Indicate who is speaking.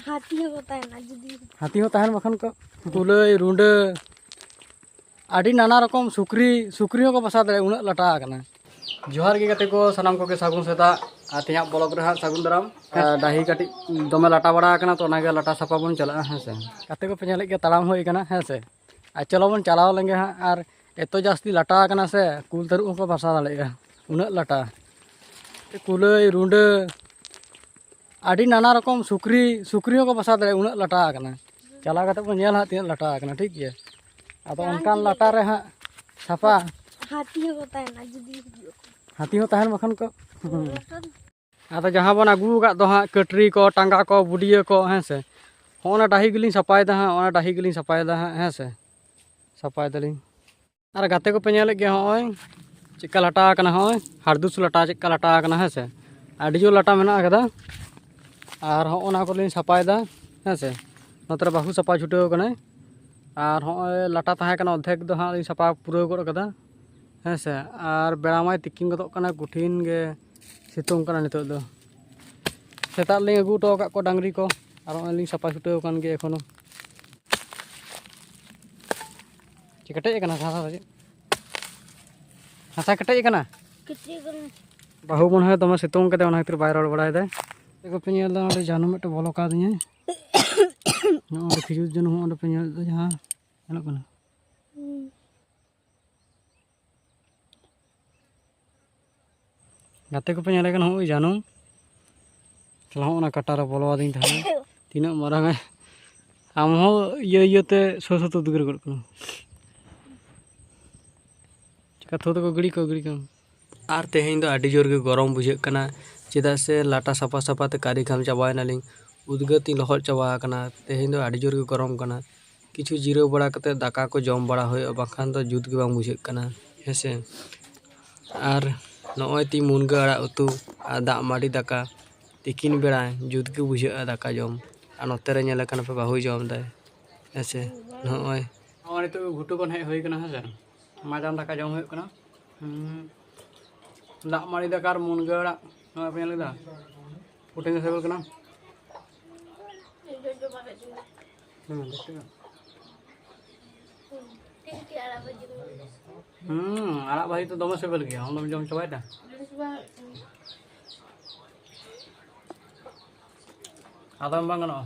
Speaker 1: हाथी हो ताहना जुदी
Speaker 2: हाथी हो ताहन बखान को कुलई रुंडा आड़ी नाना रकम सुक्री हो को बसा दे उन लाटा आकना जोहार गे गाते को सनाम को के सागुन सेता आतिया ब्लॉग रे सागुन दाराम दाही काटी दमे लाटा बड़ा आकना तो नागे लाटा सापा बन चला हेसे गाते को पेñale के तालाम होई कना हेसे आ चलो बन चलाव लेंगे हां आर एतो जास्ती लाटा आकना से कुल तरु को बसा दालेगा उन लाटा कुलई रुंडा आड़ी नाना रकम सुक्री हो को बसा दे उन लाटा आकना चला गाते को नेल हा तीन लाटा आकना ठीक है आदो उनकान लाटा रे हां सापा
Speaker 1: हाथी हो ताहना जुदी
Speaker 2: हाथी हो ताहन बखान को आदो जहां बन आगू गा दो हां कटरी को टांगा को बुडिया को हेसे होना डाही गिलिन सपाय दा हां ओना डाही गिलिन सपाय दा हां हेसे सपाय दलिन आर गाते को पेñale के होय चिक्का लाटा आकना होय हारदुस लाटा चिक्का लाटा आकना हेसे आडी जो लाटा मेना आकदा आर होना को लिन सपाय दा हेसे नतरे बाहु सपा छुटेव कने आर होय लाटा ताहे कना अधेक दो हां सपा पुराव गड कदा हेसे आर बेड़ामाय तिकिन गदो कना गुठिन गे सितुंग कना नितो दो सेता लिंग अगु टो का को डांगरी को आर होय लिंग सपा छुटेव कन गे एखोनो चिकटे कना हासा कटे कना
Speaker 1: कितने कना
Speaker 2: बाहु मन है दमे सितुंग कदे ओना खतिर बाय रोड बड़ाय दे एको पेñel दा ओडे जानू मिटे बोलो का दिए ओडे खिजुर जन हो ओडे पेñel दा जहां हेलो कना गाते को पेñale कन हो जानू चलो ओना कटारा बोलो आदिन था तीना मारांग आम हो ये सो तो दुगर गड कना चिका थो तो गड़ी को आर तेहें दो आडी जोर गे गरम बुझे कना चेदा से लाटा सापा सापा ते कारी खाम चाबाय नालिंग उदगती लहर चाबा कना तेहें दो आडी जोर गे गरम कना किछु जिरो बड़ा कते दाका को जम बड़ा होय बाखान तो जुत गे बांग बुझे कना हेसे आर नोय ती मुनगा आड़ा उतु आ दा माडी दाका तिकिन बेड़ा जुत गे बुझे दाका जम आ नोते रे नेले कना पे बाहु जम दाय हेसे नोय नोय तो घुटु कोन हे होय कना हेसे माजान दाका जम होय कना दा माडी दाकार मुनगा आड़ा नोय पे नेले दा पुटिंग सेबल कना आड़ा भाई तो दमे सेबल गया हम जम चबाय दा आदम बांगनो